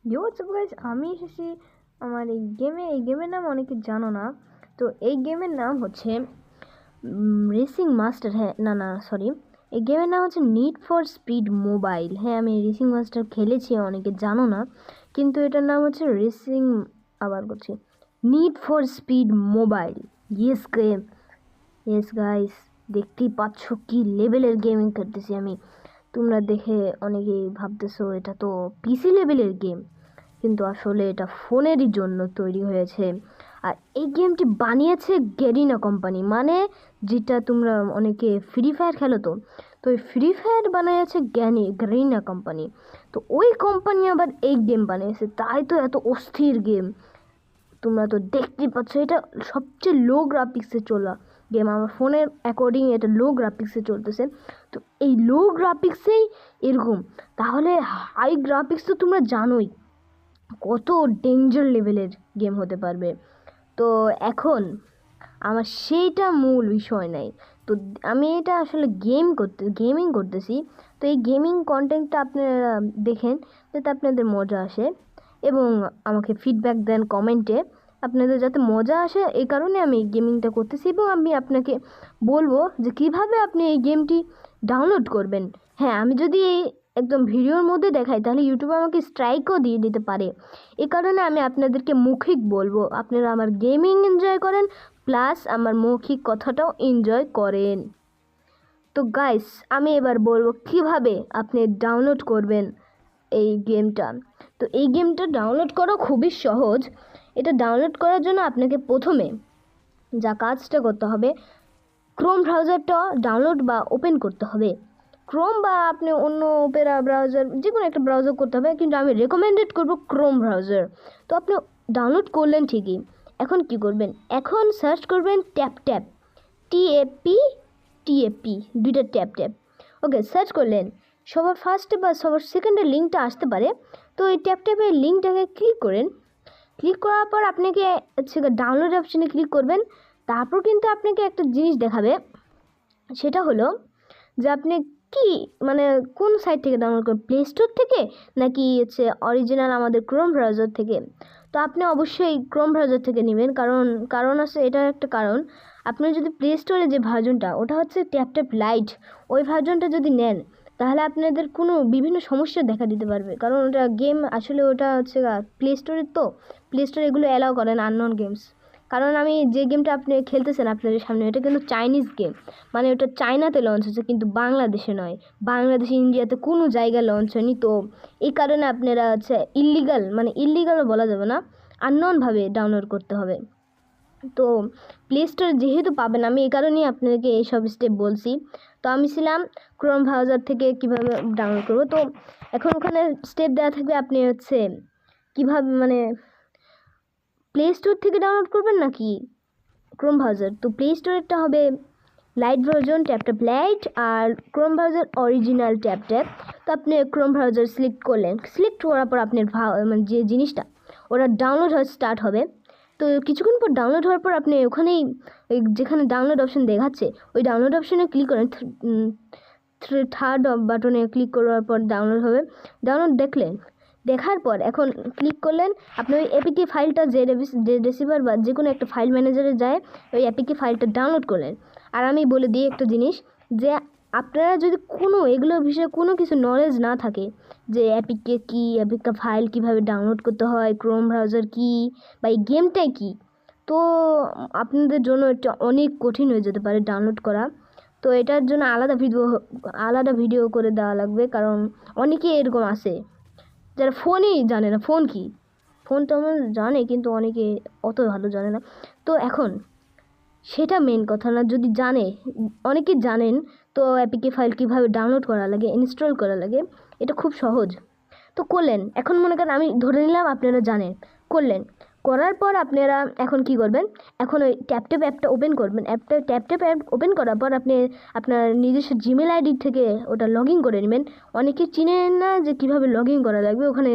Guys, আমি এসেছি আমার এই গেমের নাম অনেকে জানো না। তো এই গেমের নাম হচ্ছে রেসিং মাস্টার। হ্যাঁ, না না সরি, এই গেমের নাম হচ্ছে নিড ফর স্পিড মোবাইল। হ্যাঁ, আমি রেসিং মাস্টার খেলেছি, অনেকে জানো না, কিন্তু এটার নাম হচ্ছে রেসিং, আবার করছি, need for speed mobile. Yes game, yes guys, দেখতেই পাচ্ছ কি লেভেলের গেমিং করতেছি আমি। তোমরা দেখে অনেকেই ভাবতেছো এটা তো পিসি লেভেলের গেম, কিন্তু আসলে এটা ফোনেরই জন্য তৈরি হয়েছে। আর এই গেমটি বানিয়েছে গেরিনা কোম্পানি, মানে যেটা তোমরা অনেকে ফ্রি ফায়ার খেলো, তো তো এই ফ্রি ফায়ার বানিয়েছে গেরিনা কোম্পানি। তো ওই কোম্পানি আবার এই গেম বানিয়েছে, তাই তো এত অস্থির গেম। তোমরা তো দেখতেই পাচ্ছ, এটা সবচেয়ে লো গ্রাফিক্সে চলা গেম। আমার ফোনের অ্যাকর্ডিং এটা লো গ্রাফিক্সে চলতেছে। তো এই লো গ্রাফিক্সেই এরকম, তাহলে হাই গ্রাফিক্স তো তোমরা জানোই কত ডেঞ্জার লেভেলের গেম হতে পারবে। তো এখন আমার সেইটা মূল বিষয় নাই। তো আমি এটা আসলে গেমিং করতেছি। তো এই গেমিং কন্টেন্টটা আপনারা দেখেন যাতে আপনাদের মজা আসে, এবং আমাকে ফিডব্যাক দেন কমেন্টে, আপনাদের যাতে মজা আসে এই কারণে আমি এই গেমিংটা করতেছি। এবং আমি আপনাকে বলবো যে কিভাবে আপনি এই গেমটি ডাউনলোড করবেন। হ্যাঁ, আমি যদি একদম ভিডিওর মধ্যে দেখাই তাহলে ইউটিউবে আমাকে স্ট্রাইকও দিয়ে দিতে পারে। এই কারণে আমি আপনাদেরকে মৌখিক বলবো, আপনারা আমার গেমিং এনজয় করেন, প্লাস আমার মৌখিক কথাটাও এনজয় করেন। তো গাইস, আমি এবার বলবো কিভাবে আপনি ডাউনলোড করবেন এই গেমটা। তো এই গেমটা ডাউনলোড করা খুবই সহজ। এটা ডাউনলোড করার জন্য আপনাকে প্রথমে যা কাজটা করতে হবে, ক্রোম ব্রাউজারটা ডাউনলোড বা ওপেন করতে হবে। ক্রোম বা আপনি অন্য ওপেরা ব্রাউজার, যে কোনো একটা ব্রাউজার করতে হবে, কিন্তু আমি রেকমেন্ডেড করব ক্রোম ব্রাউজার। তো আপনি ডাউনলোড করলেন ঠিকই, এখন কি করবেন, এখন সার্চ করবেন ট্যাপ ট্যাপ, টিএপি, টিএপি, দুইটা ট্যাপ ট্যাপ। ওকে, সার্চ করলেন, সবার ফার্স্টে বা সবার সেকেন্ডে লিঙ্কটা আসতে পারে। তো এই ট্যাপ ট্যাপের লিঙ্কটাকে ক্লিক করেন। ক্লিক করার পর আপনাকে হচ্ছে ডাউনলোড অপশানে ক্লিক করবেন। তারপর কিন্তু আপনাকে একটা জিনিস দেখাবে, সেটা হলো যে আপনি কি, মানে কোন সাইট থেকে ডাউনলোড করবেন, প্লে স্টোর থেকে নাকি হচ্ছে অরিজিনাল আমাদের ক্রোম ব্রাউজার থেকে। তো আপনি অবশ্যই ক্রোম ব্রাউজার থেকে নেবেন, কারণ আছে, এটার একটা কারণ। আপনি যদি প্লে স্টোরে যে ভার্জনটা, ওটা হচ্ছে ট্যাপ ট্যাপ লাইট, ওই ভার্জনটা যদি নেন তাহলে আপনাদের কোনো বিভিন্ন সমস্যা দেখা দিতে পারবে, কারণ ওটা গেম আসলে ওটা হচ্ছে প্লে স্টোরের, তো প্লে স্টোরে এগুলো অ্যালাউ করেন আননোন গেমস। কারণ আমি যে গেমটা আপনি খেলতেছেন আপনাদের সামনে, এটা কিন্তু চাইনিজ গেম, মানে ওটা চায়নাতে লঞ্চ হচ্ছে, কিন্তু বাংলাদেশে নয়। বাংলাদেশে, ইন্ডিয়াতে কোনো জায়গায় লঞ্চ হয়নি। তো এই কারণে আপনারা হচ্ছে ইল্লিগাল, মানে ইল্লিগালও বলা যাবে না, আননোনভাবে ডাউনলোড করতে হবে। তো প্লে স্টোর যেহেতু পাবেন, আমি এই কারণেই আপনাদেরকে এইসব স্টেপ বলছি। তো আমি ছিলাম ক্রোম ব্রাউজার থেকে কীভাবে ডাউনলোড করবো। তো এখন ওখানে স্টেপ দেওয়া থাকবে, আপনি হচ্ছে কীভাবে, মানে প্লে স্টোর থেকে ডাউনলোড করবেন নাকি ক্রোম ব্রাউজার। তো প্লে স্টোরেরটা হবে light version, tap tap light, আর Chrome browser original tap tap. তো আপনি ক্রোম ব্রাউজার সিলেক্ট করলেন, সিলেক্ট করার পর আপনার মানে যে জিনিসটা ওটা ডাউনলোড হওয়া স্টার্ট হবে। তো কিছুক্ষণ পর ডাউনলোড হওয়ার পর আপনি ওখানেই যেখানে ডাউনলোড অপশন দেখাচ্ছে ওই ডাউনলোড অপশানে ক্লিক করেন, থার্ড বাটনে ক্লিক করার পর ডাউনলোড হবে। ডাউনলোড দেখার পর এখন ক্লিক করলেন, আপনি ওই এপিকে ফাইলটা যে রিসিভার বা যে কোনো একটা ফাইল ম্যানেজারে যায় ওই এপিকে ফাইলটা ডাউনলোড করলেন। আর আমি বলে দিই একটা জিনিস, যে আপনারা যদি কোনো এগুলো বিষয়ে কোনো কিছু নলেজ না থাকে, যে এপিকে কী, এপিকে ফাইল কীভাবে ডাউনলোড করতে হয়, ক্রোম ব্রাউজার কী, বা এই গেমটাই কী, তো আপনাদের জন্য এটা অনেক কঠিন হয়ে যেতে পারে ডাউনলোড করা। তো এটার জন্য আলাদা ভিডিও করে দেওয়া লাগবে, কারণ অনেকে এরকম আছে যারা ফোনই জানে না, ফোন কি, ফোন তো আমার জানে কিন্তু অনেকে অত ভালো জানে না। তো এখন সেটা মেন কথা না, যদি জানে, অনেকে জানেন, তো অ্যাপিকে ফাইল কীভাবে ডাউনলোড করা লাগে, ইনস্টল করা লাগে, এটা খুব সহজ। তো করলেন, এখন মনে করেন আমি ধরে নিলাম আপনারা জানেন, করলেন, করার পর আপনারা এখন কি করবেন, এখন ওই ট্যাপ ট্যাপ অ্যাপটা ওপেন করবেন। ট্যাপ ট্যাপ অ্যাপ ওপেন করার পর আপনি আপনার নিজস্ব জিমেল আইডি থেকে ওটা লগ ইন করে নেবেন। অনেকে চিনেন না যে কীভাবে লগ ইন করা লাগবে, ওখানে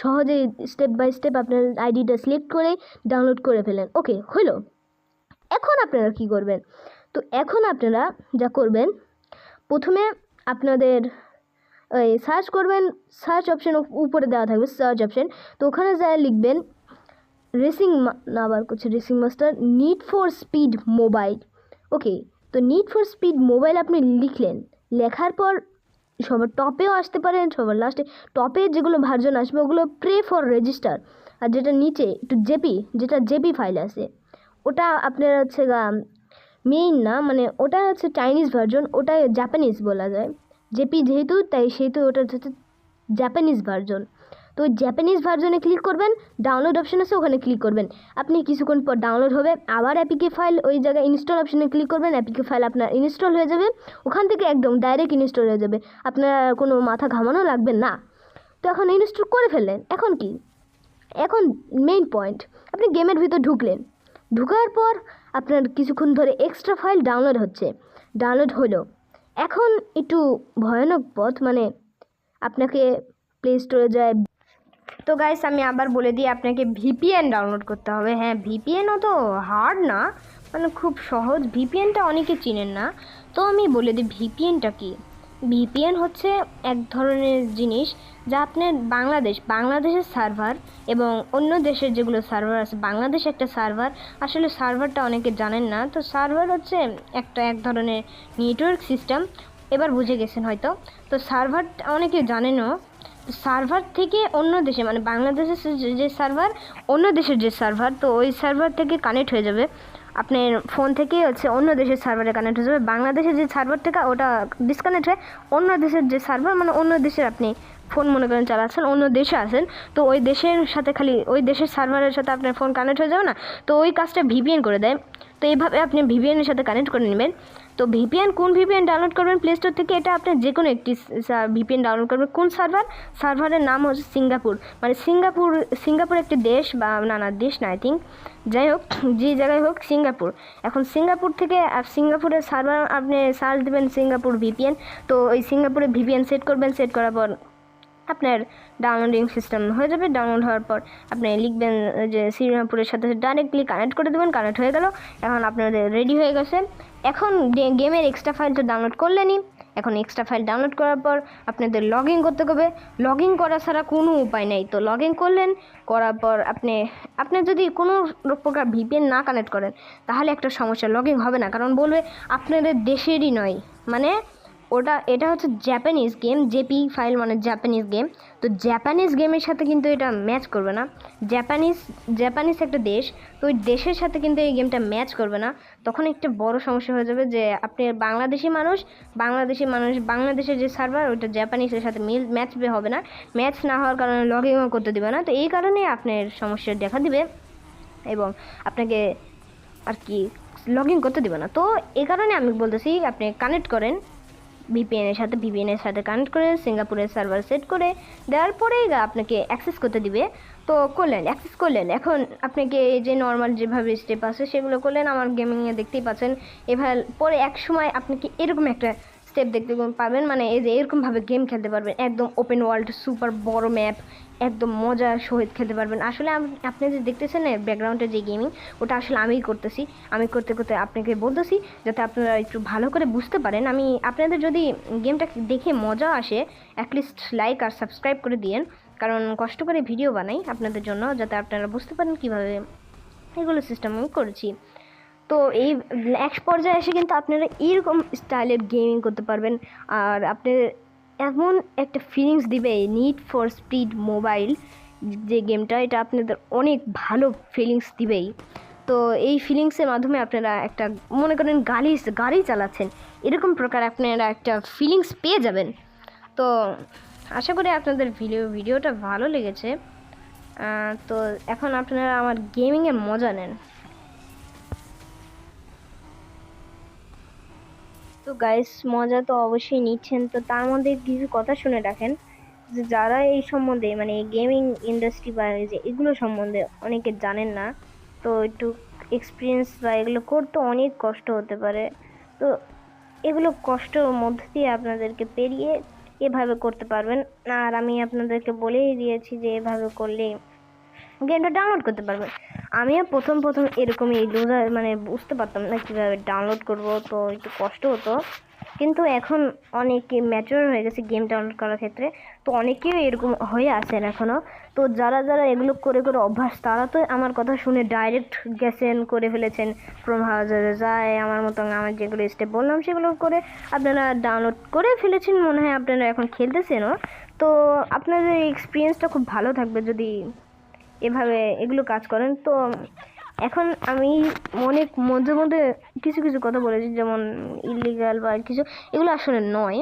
সহজেই স্টেপ বাই স্টেপ আপনার আইডিটা সিলেক্ট করে ডাউনলোড করে ফেলেন। ওকে, হলো। এখন আপনারা কি করবেন, তো এখন আপনারা যা করবেন, প্রথমে আপনাদের ওই সার্চ করবেন, সার্চ অপশন উপরে দেওয়া থাকবে সার্চ অপশন, তো ওখানে যা লিখবেন racing master need for speed mobile. Okay, তো নিড ফর স্পিড মোবাইল আপনি লিখলেন, লেখার পর সবার টপেও আসতে পারেন, সবার লাস্টে টপে যেগুলো ভার্জন আসবে ওগুলো প্রে ফর রেজিস্টার, আর যেটা নিচে একটু জেপি ফাইল আছে ওটা আপনার হচ্ছে মেইন না, মানে ওটা হচ্ছে চাইনিজ ভার্জন, ওটা জাপানিজ বলা যায়, জেপি যেহেতু তাই সেহেতু ওটা হচ্ছে জাপানিজ ভার্জন। তো ওই জাপানিজ ভার্জনে ক্লিক করবেন, ডাউনলোড অপশন আছে ওখানে ক্লিক করবেন, আপনি কিছুক্ষণ পর ডাউনলোড হবে, আবার অ্যাপিকে ফাইল ওই জায়গায় ইনস্টল অপশনে ক্লিক করবেন, অ্যাপিকে ফাইল আপনার ইনস্টল হয়ে যাবে, ওখান থেকে একদম ডাইরেক্ট ইনস্টল হয়ে যাবে, আপনার কোনো মাথা ঘামানো লাগবে না। তো এখন ইনস্টল করে ফেললেন, এখন কি, এখন মেইন পয়েন্ট, আপনি গেমের ভিতর ঢুকার পর আপনার কিছুক্ষণ ধরে এক্সট্রা ফাইল ডাউনলোড হলো। এখন একটু ভয়ানক পথ, মানে আপনাকে প্লে স্টোরে যায়। তো গাইস আমি আবার বলে দিই, আপনাকে ভিপিএন ডাউনলোড করতে হবে। হ্যাঁ, ভিপিএনও তো হার্ড না, মানে খুব সহজ, ভিপিএনটা অনেকে চিনেন না, তো আমি বলে দিই ভিপিএনটা কি। ভিপিএন হচ্ছে এক ধরনের জিনিস যা আপনার বাংলাদেশের সার্ভার এবং অন্য দেশের যেগুলো সার্ভার আছে, বাংলাদেশ একটা সার্ভার, আসলে সার্ভারটা অনেকে জানেন না, তো সার্ভার হচ্ছে এক ধরনের নেটওয়ার্ক সিস্টেম, এবার বুঝে গেছেন হয়তো। তো সার্ভার অনেকে জানেনও, সার্ভার থেকে অন্য দেশে, মানে বাংলাদেশের যে সার্ভার, অন্য দেশের যে সার্ভার, তো ওই সার্ভার থেকে কানেক্ট হয়ে যাবে আপনার ফোন থেকে হচ্ছে অন্য দেশের সার্ভারে কানেক্ট হয়ে যাবে, বাংলাদেশের যে সার্ভার থেকে ওটা ডিসকানেক্ট হয়ে অন্য দেশের যে সার্ভার, মানে অন্য দেশের আপনি ফোন মনে করেন চালাচ্ছেন, অন্য দেশে আছেন, তো ওই দেশের সাথে খালি ওই দেশের সার্ভারের সাথে আপনার ফোন কানেক্ট হয়ে যাবে না, তো ওই কাজটা ভিপিএন করে দেয়। তো এইভাবে আপনি ভিপিএনের সাথে কানেক্ট করে নেবেন। তো কোন ভিপিএন ডাউনলোড করবেন প্লে স্টোর থেকে, এটা আপনি যে কোনো একটি ভিপিএন ডাউনলোড করবেন। কোন সার্ভারের নাম হচ্ছে সিঙ্গাপুর, মানে সিঙ্গাপুর একটি দেশ, বা না দেশ না, আই থিঙ্ক, যাই হোক যে জায়গায় হোক সিঙ্গাপুর। এখন সিঙ্গাপুরের সার্ভার আপনি সার্চ দেবেন সিঙ্গাপুর ভিপিএন, তো ওই সিঙ্গাপুরে ভিপিএন সেট করবেন, সেট করার পর আপনার ডাউনলোডিং সিস্টেম হয়ে যাবে। ডাউনলোড হওয়ার পর আপনি লিখবেন যে সিঙ্গাপুরের সাথে ডাইরেক্টলি কানেক্ট করে দেবেন, কানেক্ট হয়ে গেল, এখন আপনাদের রেডি হয়ে গেছে। এখন গেমের এক্সট্রা ফাইল তো ডাউনলোড করলেনই, এখন এক্সট্রা ফাইল ডাউনলোড করার পর আপনাদের লগ ইন করতে হবে, লগ ইন করা ছাড়া কোনো উপায় নেই। তো লগ ইন করার পর আপনি যদি কোনো প্রকার ভিপিএন না কানেক্ট করেন তাহলে একটা সমস্যা, লগ ইন হবে না, কারণ বলবে আপনাদের দেশেরই নয়, মানে এটা হচ্ছে জাপানিজ গেম, জেপি ফাইল মানে জাপানিজ গেম, তো জাপানিজ গেমের সাথে কিন্তু এটা ম্যাচ করবে না, জাপানিজ একটা দেশ, তো ওই দেশের সাথে কিন্তু এই গেমটা ম্যাচ করবে না, তখন একটা বড় সমস্যা হয়ে যাবে যে আপনি বাংলাদেশের যে সার্ভার ওইটা জাপানিজের সাথে ম্যাচ হবে না, ম্যাচ না হওয়ার কারণে লগ ইনও করতে দিবে না, তো এই কারণে আপনার সমস্যা দেখা দিবে এবং আপনাকে আর কি লগ ইন করতে দিবে না। তো এই কারণে আমি বলতেছি আপনি কানেক্ট করেন ভিপিএনের সাথে কানেক্ট করে সিঙ্গাপুরের সার্ভার সেট করে দেওয়ার পরেই আপনাকে অ্যাক্সেস করতে দিবে। তো অ্যাক্সেস করলেন, এখন আপনাকে এই যে নর্মাল যেভাবে স্টেপ আছে সেগুলো করলেন, আমার গেমিংয়ে দেখতেই পাচ্ছেন। এবার পরে এক সময় আপনাকে এরকম একটা স্টেপ দেখতে পাবেন, মানে এই যে এরকমভাবে গেম খেলতে পারবেন, একদম ওপেন ওয়ার্ল্ড সুপার বড় ম্যাপ, একদম মজার সহিত খেলতে পারবেন। আসলে আপনি যে দেখতেছেন না ব্যাকগ্রাউন্ডে যে গেমিং, ওটা আসলে আমিই করতেছি, আমি করতে করতে আপনাকে বলতেছি যাতে আপনারা একটু ভালো করে বুঝতে পারেন। আমি আপনাদের যদি গেমটা দেখে মজা আসে অ্যাটলিস্ট লাইক আর সাবস্ক্রাইব করে দিয়েন, কারণ কষ্ট করে ভিডিও বানাই আপনাদের জন্য, যাতে আপনারা বুঝতে পারেন কীভাবে এগুলো সিস্টেম আমি করেছি। তো এই এক পর্যায়ে এসে কিন্তু আপনারা এরকম স্টাইলের গেমিং করতে পারবেন, আর আপনার এমন একটা ফিলিংস দিবে নিড ফর স্পিড মোবাইল যে গেমটা, এটা আপনাদের অনেক ভালো ফিলিংস দিবেই। তো এই ফিলিংসের মাধ্যমে আপনারা একটা মনে করেন গাড়ি চালাচ্ছেন, এরকম প্রকার আপনারা একটা ফিলিংস পেয়ে যাবেন। তো আশা করি আপনাদের ভিডিওটা ভালো লেগেছে। তো এখন আপনারা আমার গেমিংয়ের মজা নেন। তো গাইস মজা তো অবশ্যই নিচ্ছেন, তো তার মধ্যে কিছু কথা শুনে রাখেন যে যারা এই সম্বন্ধে মানে গেমিং ইন্ডাস্ট্রি বা যে এগুলো সম্বন্ধে অনেকে জানেন না, তো একটু এক্সপিরিয়েন্স বা এগুলো করতে অনেক কষ্ট হতে পারে, তো এগুলো কষ্টের মধ্যে দিয়ে আপনাদেরকে পেরিয়ে এভাবে করতে পারবেন। আর আমি আপনাদেরকে বলেই দিয়েছি যে এভাবে করলে গেমটা ডাউনলোড করতে পারবেন। আমিও প্রথম এরকমই লুজার, মানে বুঝতে পারতাম না কীভাবে ডাউনলোড করব, তো একটু কষ্ট হতো, কিন্তু এখন অনেকে ম্যাচিওর হয়ে গেছে গেম ডাউনলোড করার ক্ষেত্রে, তো অনেকেই এরকম হয়ে আছেন এখনও। তো যারা যারা এগুলো করে করে অভ্যাস, তারা তো আমার কথা শুনে ডাইরেক্ট গেছেন, করে ফেলেছেন ক্রোম ব্রাউজারে যায়। আমার মতন আমার যেগুলো স্টেপ বললাম সেগুলো করে আপনারা ডাউনলোড করে ফেলেছেন, মনে হয় আপনারা এখন খেলতেছেনও। তো আপনাদের এক্সপিরিয়েন্সটা খুব ভালো থাকবে যদি এভাবে এগুলো কাজ করেন। তো এখন আমি মধ্যে মধ্যে কিছু কিছু কথা বলেছি, যেমন ইলিগাল বা কিছু, এগুলো আসলে নয়।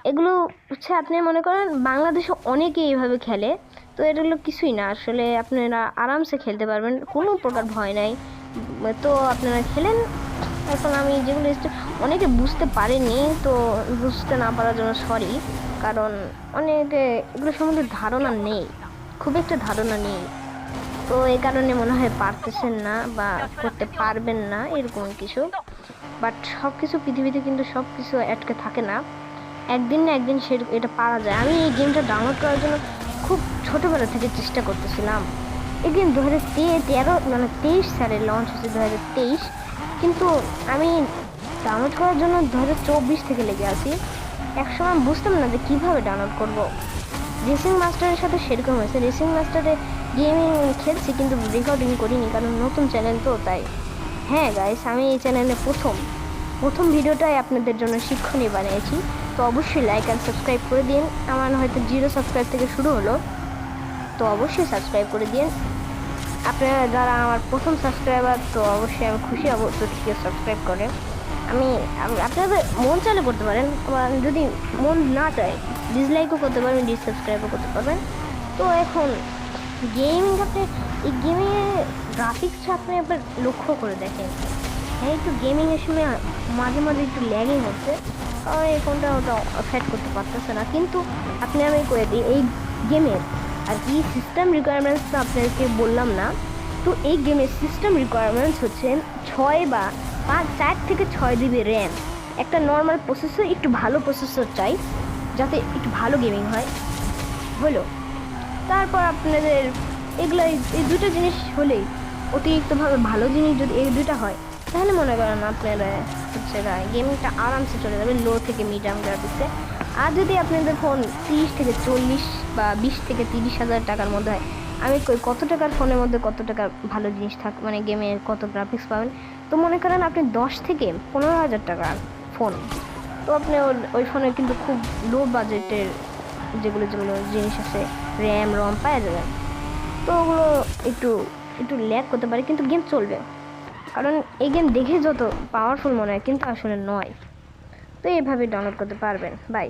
এগুলো হচ্ছে আপনি মনে করেন বাংলাদেশে অনেকে এইভাবে খেলে, তো এগুলো কিছুই না আসলে, আপনারা আরামসে খেলতে পারবেন, কোনো প্রকার ভয় নাই। তো আপনারা খেলেন। এখন আমি যেগুলো অনেকে বুঝতে পারেনি, তো বুঝতে না পারার জন্য সরি, কারণ অনেকে এগুলো সম্বন্ধে ধারণা নেই, খুব একটা ধারণা নেই। তো এই কারণে মনে হয় পারতেছেন না বা করতে পারবেন না এরকম কিছু। বাট সব কিছু পৃথিবীতে কিন্তু সব কিছু আটকে থাকে না, একদিন না একদিন এটা পারা যায়। আমি এই গেমটা ডাউনলোড করার জন্য খুব ছোটোবেলা থেকে চেষ্টা করতেছিলাম। এই গেম 2023 সালে লঞ্চ হয়েছে, 2023, কিন্তু আমি ডাউনলোড করার জন্য 2024 থেকে লেগে আছি। একসময় বুঝতাম না যে কীভাবে ডাউনলোড করব। রেসিং মাস্টারের সাথে সেরকম হয়েছে, রেসিং মাস্টারে গেমিং খেলছি কিন্তু রেকর্ডিং করিনি, কারণ নতুন চ্যানেল তো তাই। হ্যাঁ গাইস, আমি এই চ্যানেলে প্রথম ভিডিওটাই আপনাদের জন্য শিক্ষণীয় বানিয়েছি, তো অবশ্যই লাইক অ্যান্ড সাবস্ক্রাইব করে দিন। আমার হয়তো 0 সাবস্ক্রাইব থেকে শুরু হলো, তো অবশ্যই সাবস্ক্রাইব করে দিন। আপনারা যারা আমার প্রথম সাবস্ক্রাইবার, তো অবশ্যই আমি খুশি হব তো ঠিক সাবস্ক্রাইব করে। আপনাদের মন চাইলে করতে পারেন, যদি মন না চায় ডিসলাইকও করতে পারবেন, ডিসসাবস্ক্রাইবও করতে পারবেন। তো এখন গেমিং, আপনি এই গেমিংয়ের গ্রাফিক্সটা আপনি একবার লক্ষ্য করে দেখেন। হ্যাঁ, একটু গেমিংয়ের সময় মাঝে মাঝে একটু ল্যাগিং হচ্ছে, কারণ এই ফোনটা ওটা অ্যাফেক্ট করতে পারতেছে না। কিন্তু আমি করে দিই এই গেমের আর কি সিস্টেম রিকোয়ারমেন্টস তো আপনাদেরকে বললাম না। তো এই গেমের সিস্টেম রিকোয়ারমেন্টস হচ্ছে 4 থেকে 6 GB র্যাম, একটা নর্মাল প্রসেসর, একটু ভালো প্রসেসর চাই যাতে একটু ভালো গেমিং হয়, হলো। তারপর আপনাদের এগুলো এই দুটো জিনিস হলেই, অতিরিক্তভাবে ভালো জিনিস যদি এই দুটো হয়, তাহলে মনে করেন আপনারা হচ্ছে গেমিংটা আরামসে চলে যাবে লো থেকে মিডিয়াম গ্রাফিক্সে। আর যদি আপনাদের ফোন 30 থেকে 40 বা 20 থেকে 30 হাজার টাকার মধ্যে হয়, আমি কত টাকার ফোনের মধ্যে কত টাকা ভালো জিনিস মানে গেমের কত গ্রাফিক্স পাবেন, তো মনে করেন আপনি 10 থেকে 15 হাজার টাকার ফোন, তো আপনি ওই ফোনে কিন্তু খুব লো বাজেটের যেগুলো জিনিস আছে, র্যাম রম পাওয়া যাবে। তো ওগুলো একটু একটু ল্যাগ করতে পারে, কিন্তু গেম চলবে, কারণ এই গেম দেখে যত পাওয়ারফুল মনে হয় কিন্তু আসলে নয়। তো এইভাবে ডাউনলোড করতে পারবেন। বাই।